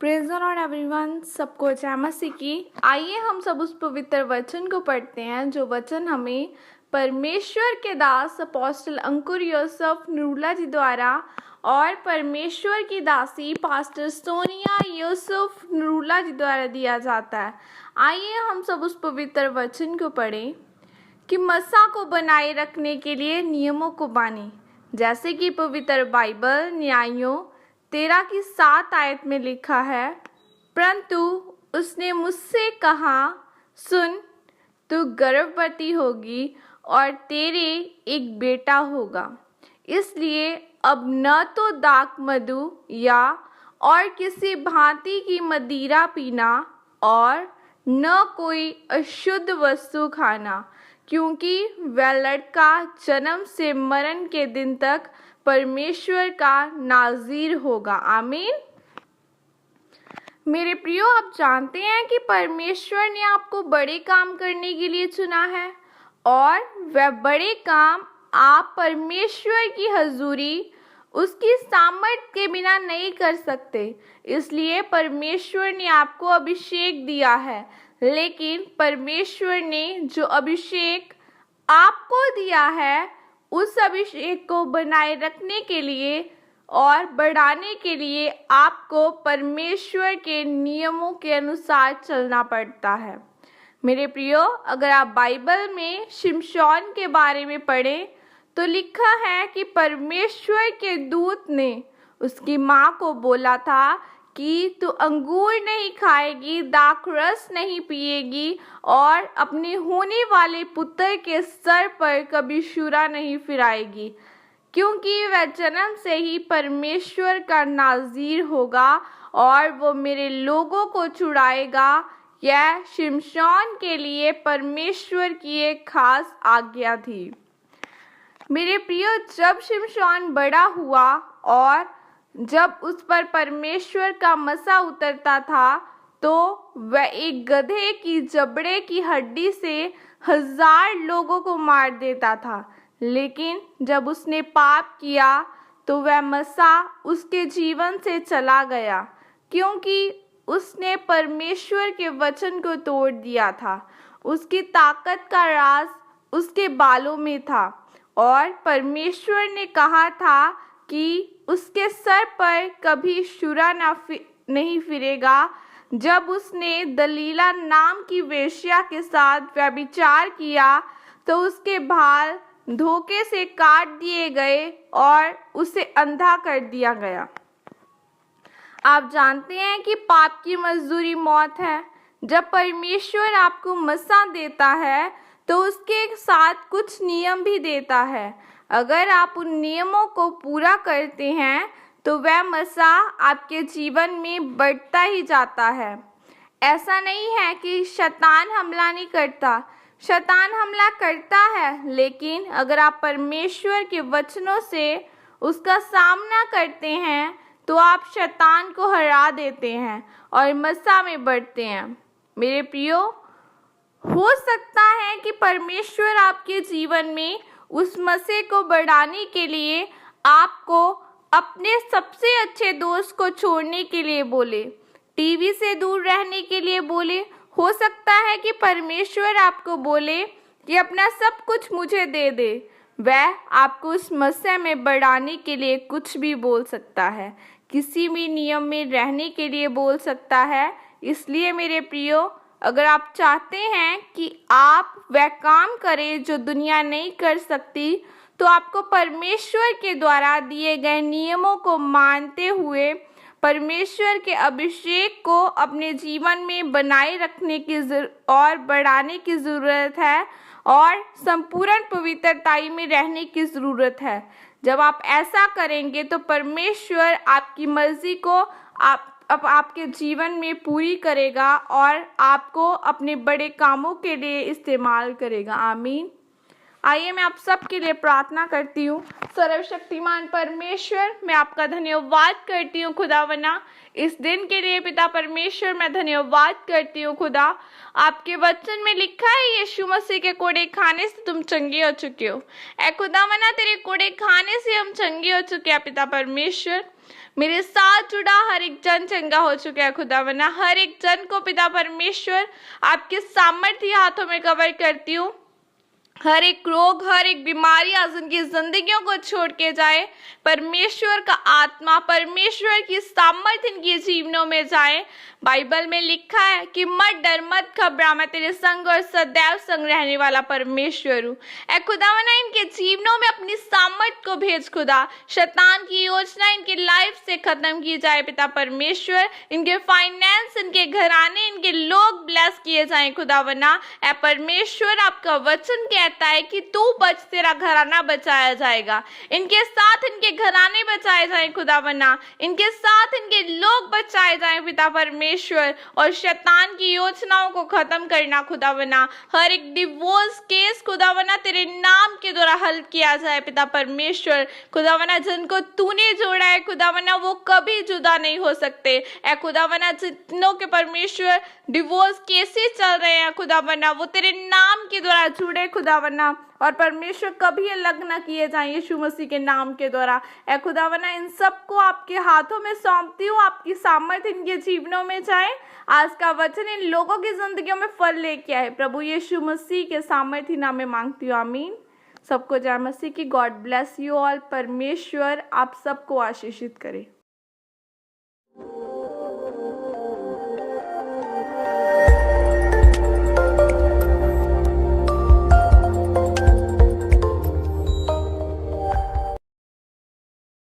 Praise the Lord everyone, सबको जय मसीह की। आइए हम सब उस पवित्र वचन को पढ़ते हैं जो वचन हमें परमेश्वर के दास अपोस्टल अंकुर यूसुफ नरूला जी द्वारा और परमेश्वर की दासी पास्टर सोनिया यूसुफ नरूला जी द्वारा दिया जाता है। आइए हम सब उस पवित्र वचन को पढ़ें कि मसा को बनाए रखने के लिए नियमों को माने, जैसे कि पवित्र बाइबल न्यायों 13 की 7 आयत में लिखा है, परंतु उसने मुझसे कहा, सुन, तू गर्भवती होगी और तेरे एक बेटा होगा। इसलिए अब न तो दाख मधु या और किसी भांति की मदिरा पीना और न कोई अशुद्ध वस्तु खाना, क्योंकि वह लड़का जन्म से मरण के दिन तक परमेश्वर का नाज़ीर होगा। आमीन। मेरे प्रियो, आप जानते हैं कि परमेश्वर ने आपको बड़े काम करने के लिए चुना है और वह बड़े काम आप परमेश्वर की हजूरी उसकी सामर्थ के बिना नहीं कर सकते। इसलिए परमेश्वर ने आपको अभिषेक दिया है, लेकिन परमेश्वर ने जो अभिषेक आपको दिया है उस अभिषेक को बनाए रखने के लिए और बढ़ाने के लिए आपको परमेश्वर के नियमों के अनुसार चलना पड़ता है। मेरे प्रियो, अगर आप बाइबल में शिमशोन के बारे में पढ़ें तो लिखा है कि परमेश्वर के दूत ने उसकी माँ को बोला था कि तू अंगूर नहीं खाएगी, दाख रस नहीं पिएगी और अपने होने वाले पुत्र के सर पर कभी छुरा नहीं फिराएगी, क्योंकि वह जन्म से ही परमेश्वर का नाज़ीर होगा और वो मेरे लोगों को छुड़ाएगा। यह शिमशोन के लिए परमेश्वर की एक खास आज्ञा थी। मेरे प्रियो, जब शिमशोन बड़ा हुआ और जब उस पर परमेश्वर का मसा उतरता था तो वह एक गधे की जबड़े की हड्डी से 1000 लोगों को मार देता था। लेकिन जब उसने पाप किया तो वह मसा उसके जीवन से चला गया, क्योंकि उसने परमेश्वर के वचन को तोड़ दिया था। उसकी ताकत का राज उसके बालों में था और परमेश्वर ने कहा था कि उसके सर पर कभी छुरा नहीं फिरेगा। जब उसने दलीला नाम की वेश्या के साथ व्यभिचार किया तो उसके बाल धोखे से काट दिए गए और उसे अंधा कर दिया गया। आप जानते हैं कि पाप की मजदूरी मौत है। जब परमेश्वर आपको मसा देता है तो उसके साथ कुछ नियम भी देता है। अगर आप उन नियमों को पूरा करते हैं तो वह मसा आपके जीवन में बढ़ता ही जाता है। ऐसा नहीं है कि शैतान हमला नहीं करता, शैतान हमला करता है, लेकिन अगर आप परमेश्वर के वचनों से उसका सामना करते हैं तो आप शैतान को हरा देते हैं और मसा में बढ़ते हैं। मेरे प्रियो, हो सकता है कि परमेश्वर आपके जीवन में उस मसे को बढ़ाने के लिए आपको अपने सबसे अच्छे दोस्त को छोड़ने के लिए बोले, टीवी से दूर रहने के लिए बोले। हो सकता है कि परमेश्वर आपको बोले कि अपना सब कुछ मुझे दे दे। वह आपको उस मसीह में बढ़ाने के लिए कुछ भी बोल सकता है, किसी भी नियम में रहने के लिए बोल सकता है। इसलिए मेरे प्रियो, अगर आप चाहते हैं कि आप वह काम करें जो दुनिया नहीं कर सकती, तो आपको परमेश्वर के द्वारा दिए गए नियमों को मानते हुए परमेश्वर के अभिषेक को अपने जीवन में बनाए रखने की और बढ़ाने की ज़रूरत है और संपूर्ण पवित्रताई में रहने की ज़रूरत है। जब आप ऐसा करेंगे तो परमेश्वर आपकी मर्जी को आपके जीवन में पूरी करेगा और आपको अपने बड़े कामों के लिए इस्तेमाल करेगा। आमीन। आइए मैं आप सबके लिए प्रार्थना करती हूँ। सर्वशक्तिमान परमेश्वर, मैं आपका धन्यवाद करती हूँ खुदावना, इस दिन के लिए पिता परमेश्वर मैं धन्यवाद करती हूँ खुदा। आपके वचन में लिखा है यीशु मसीह के कोड़े खाने से तुम चंगे हो चुके हो। ऐ खुदावना, तेरे कोड़े खाने से हम चंगे हो चुके हैं पिता परमेश्वर। मेरे साथ जुड़ा हर एक जन चंगा हो चुका है खुदावंदा। हर एक जन को पिता परमेश्वर आपके सामर्थ्य हाथों में कवर करती हूँ। हर एक रोग, हर एक बीमारी आज उनकी जिंदगियों को छोड़ के जाए। परमेश्वर का आत्मा, परमेश्वर की सामर्थ्य इनके जीवनों में जाए। बाइबल में लिखा है कि मत डर, मत घबरा, मैं तेरे संग और सदैव संग रहने वाला परमेश्वर हूँ। ऐ खुदावंदा इनके जीवनों में अपनी सामर्थ्य को भेज खुदा। शैतान की योजना इनकी लाइफ से खत्म की जाए पिता परमेश्वर। इनके फाइनेंस, इनके घराने, इनके लोग ब्लेस किए जाए खुदावंदा। ऐ परमेश्वर, आपका वचन कहता है कि तू बच, तेरा घराना बचाया जाएगा। इनके साथ इनके घराने बचाए जाए खुदावंदा। इनके साथ इनके लोग बचाए जाए पिता परमेश्वर। और शैतान की योजनाओं को खत्म करना खुदावंदा। हर एक डिवोर्स केस खुदावंदा तेरे नाम के द्वारा हल किया जाए पिता परमेश्वर। खुदावंदा जिनको तूने जोड़ा है खुदावंदा वो कभी जुदा नहीं हो सकते। ऐ खुदावंदा जितनों के परमेश्वर डिवोर्स केसेस चल रहे हैं खुदावंदा वो तेरे नाम के द्वारा जुड़े खुदावंदा, और परमेश्वर कभी अलग ना किए जाएं यीशु मसीह के नाम के द्वारा। ऐ खुदावंदा इन सबको आपके हाथों में सौंपती हूँ। आपकी सामर्थ्य इनके जीवनों में जाए। आज का वचन इन लोगों की जिंदगियों में फल लेके आए। प्रभु यीशु मसीह के सामर्थ्य नाम में मांगती हूँ, आमीन। सबको जय मसीह की। God bless you all. परमेश्वर आप सबको आशीषित करे।